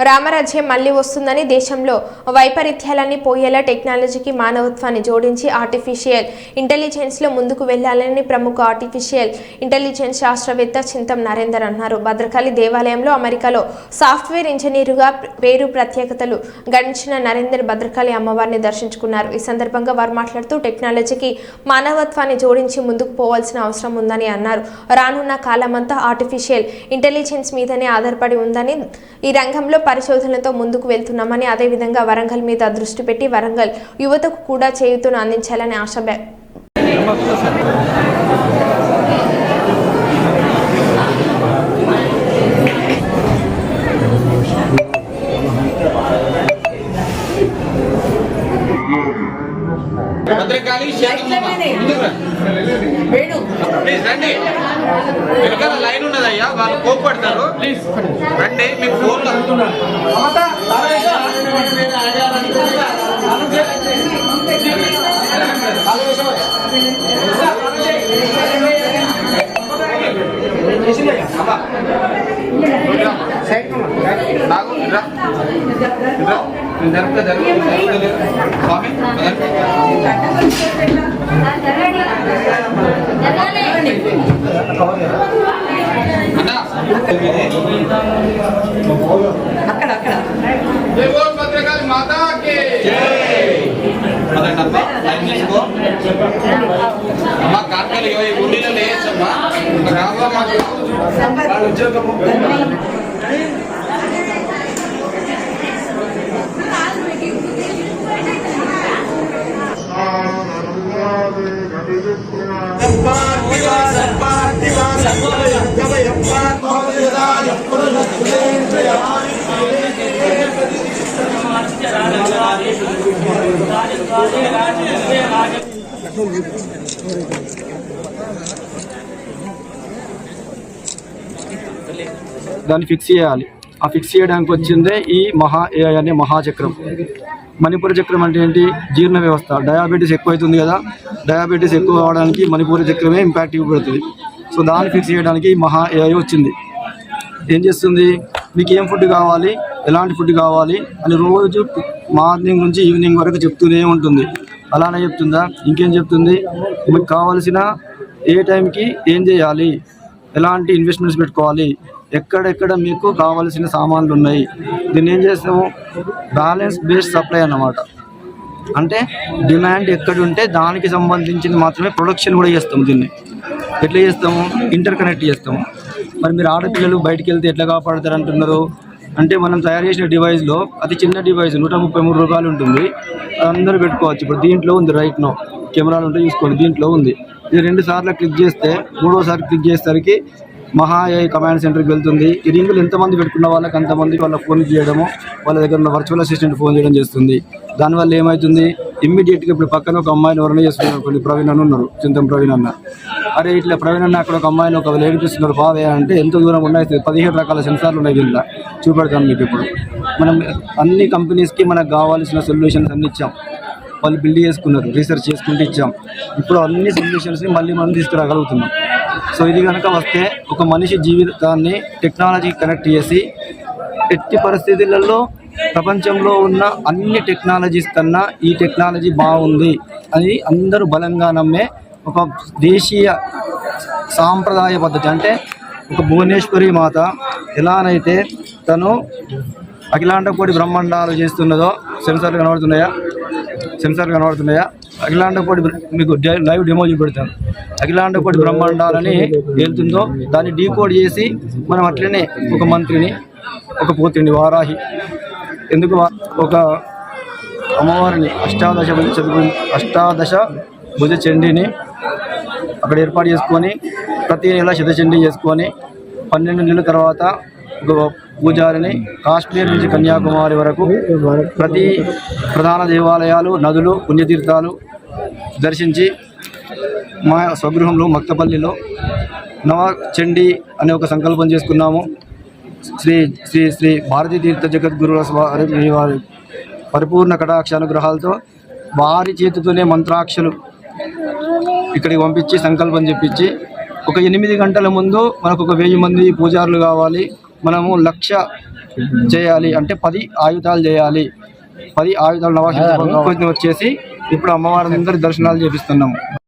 రామరాజ్యం మళ్లీ వస్తుందని, దేశంలో వైపరీత్యాలన్నీ పోయేలా టెక్నాలజీకి మానవత్వాన్ని జోడించి ఆర్టిఫిషియల్ ఇంటెలిజెన్స్లో ముందుకు వెళ్లాలని ప్రముఖ ఆర్టిఫిషియల్ ఇంటెలిజెన్స్ శాస్త్రవేత్త చింతం నరేందర్ అన్నారు. భద్రకాళి దేవాలయంలో అమెరికాలో సాఫ్ట్వేర్ ఇంజనీరుగా పేరు ప్రత్యేకతలు గడించిన నరేందర్ భద్రకాళి అమ్మవారిని దర్శించుకున్నారు. ఈ సందర్భంగా వారు మాట్లాడుతూ టెక్నాలజీకి మానవత్వాన్ని జోడించి ముందుకు పోవాల్సిన అవసరం ఉందని అన్నారు. రానున్న కాలమంతా ఆర్టిఫిషియల్ ఇంటెలిజెన్స్ మీదనే ఆధారపడి ఉందని, ఈ రంగంలో పరిశోధనలతో ముందుకు వెళ్తున్నామని, అదేవిధంగా వరంగల్ మీద దృష్టి పెట్టి వరంగల్ యువతకు కూడా చేయూతను అందించాలని ఆశ లైన్ ఉన్నదయ్యా, వాళ్ళు కోప్పడతారు. ప్లీజ్ రండి, మీకు ఫోన్ భద్రకాళి మాతాకి అమ్మా. కార్యాలు ఉండిలో లేచమ్మా. దాన్ని ఫిక్స్ చేయాలి. ఆ ఫిక్స్ చేయడానికి వచ్చిందే ఈ AI అనే మహాచక్రం. మణిపూర చక్రం అంటే ఏంటి? జీర్ణ వ్యవస్థ. డయాబెటీస్ ఎక్కువ అవుతుంది కదా, డయాబెటీస్ ఎక్కువ అవడానికి మణిపూర చక్రమే ఇంపాక్ట్ ఇవ్వబడుతుంది. సో దాన్ని ఫిక్స్ చేయడానికి AI వచ్చింది. ఏం చేస్తుంది? మీకు ఏం ఫుడ్ కావాలి, ఎలాంటి ఫుడ్ కావాలి అని రోజు మార్నింగ్ నుంచి ఈవినింగ్ వరకు చెప్తూనే ఉంటుంది. అలానే చెప్తుందా? ఇంకేం చెప్తుంది? మీకు కావాల్సిన ఏ టైంకి ఏం చేయాలి, ఎలాంటి ఇన్వెస్ట్మెంట్స్ పెట్టుకోవాలి, ఎక్కడెక్కడ మీకు కావాల్సిన సామాన్లు ఉన్నాయి. దీన్ని ఏం చేస్తాము? బ్యాలెన్స్ బేస్డ్ సప్లై అన్నమాట. అంటే డిమాండ్ ఎక్కడుంటే దానికి సంబంధించింది మాత్రమే ప్రొడక్షన్ కూడా చేస్తాము. దీన్ని ఎట్లా చేస్తాము? ఇంటర్ కనెక్ట్ చేస్తాము. మరి మీరు ఆడపిల్లలు బయటికి వెళ్తే ఎట్లా కాపాడుతారు అంటున్నారు అంటే, మనం తయారు చేసిన డివైస్లో అతి చిన్న డివైస్ 133 రూపాయలు ఉంటుంది. అందరూ పెట్టుకోవచ్చు. ఇప్పుడు దీంట్లో ఉంది, రైట్ నో కెమెరాలు ఉంటే చూసుకోండి, దీంట్లో ఉంది. ఇది 2 సార్లు క్లిక్ చేస్తే, 3వసారి క్లిక్ చేసేసరికి AI కమాండ్ సెంటర్కి వెళ్తుంది. ఈ రింగులు ఎంతమంది పెట్టుకున్న వాళ్ళకి అంతమందికి వాళ్ళ ఫోన్ చేయడము, వాళ్ళ దగ్గర ఉన్న వర్చువల్ అసిస్టెంట్ ఫోన్ చేయడం చేస్తుంది. దానివల్ల ఏమవుతుంది? ఇమ్మీడియట్గా ఇప్పుడు పక్కన ఒక అమ్మాయిని ఎవరైనా చేస్తున్నారు, కొన్ని ప్రవీణ్ అన్న ఉన్నారు, చింతం ప్రవీణ్ అన్న. అరే ఇట్లా ప్రవీణ్ అన్న అక్కడ ఒక అమ్మాయిని ఒక ఏడిపిస్తున్నారు పావే అంటే, ఎంత దూరం ఉన్నాయి? 17 రకాల సెన్సార్లు ఉన్నాయి. దీంట్లో చూపెడతాను మీకు. ఇప్పుడు మనం అన్ని కంపెనీస్కి మనకు కావాల్సిన సొల్యూషన్స్ అన్ని ఇచ్చాం. వాళ్ళు బిల్డ్ చేసుకున్నారు, రీసెర్చ్ చేసుకుంటూ ఇచ్చాం. ఇప్పుడు అన్ని సొల్యూషన్స్ని మళ్ళీ మనం తీసుకురాగలుగుతున్నాం. సో ఇది కనుక వస్తే ఒక మనిషి జీవితాన్ని టెక్నాలజీకి కనెక్ట్ చేసి, ఎట్టి పరిస్థితులలో ప్రపంచంలో ఉన్న అన్ని టెక్నాలజీస్ కన్నా ఈ టెక్నాలజీ బాగుంది అని అందరూ బలంగా నమ్మే ఒక దేశీయ సాంప్రదాయ పద్ధతి. అంటే ఒక భువనేశ్వరి మాత ఎలానైతే తను అఖిలాండకోటి బ్రహ్మాండాలు చేస్తున్నదో, సెన్సార్లు కనబడుతున్నాయా? అఖిలాండకోటి మీకు లైవ్ డెమో చూపెడతాను. అఖిలాండకోటి బ్రహ్మాండాలని వెళ్తుందో దాన్ని డీకోడ్ చేసి మనం అట్లనే ఒక మంత్రిని, ఒక పోతిని, వారాహి, ఎందుకు ఒక అమ్మవారిని అష్టాదశ భుజ చండీని అక్కడ ఏర్పాటు చేసుకొని, ప్రతి నెల శతచండీ చేసుకొని 12 నెలల తర్వాత ఒక పూజారిని కాశ్మీర్ నుంచి కన్యాకుమారి వరకు ప్రతి ప్రధాన దేవాలయాలు, నదులు, పుణ్యతీర్థాలు దర్శించి మా స్వగృహంలో మక్తపల్లిలో నవచండీ అనే ఒక సంకల్పం చేసుకున్నాము. శ్రీ శ్రీ శ్రీ భారతీ తీర్థ జగద్గురుల వారి పరిపూర్ణ కటాక్షానుగ్రహాలతో వారి చేతితోనే మంత్రాక్షలు ఇక్కడికి పంపించి సంకల్పం చెప్పించి, ఒక 8 గంటల ముందు మనకు ఒక 1000 మంది పూజారులు కావాలి, మనము 1,00,000 చేయాలి అంటే 10 ఆయుధాలు చేయాలి. 10 ఆయుధాలు నవాషిఫ్ వచ్చేసి ఇప్పుడు అమ్మవారి అందరి దర్శనాలు చేపిస్తున్నాము.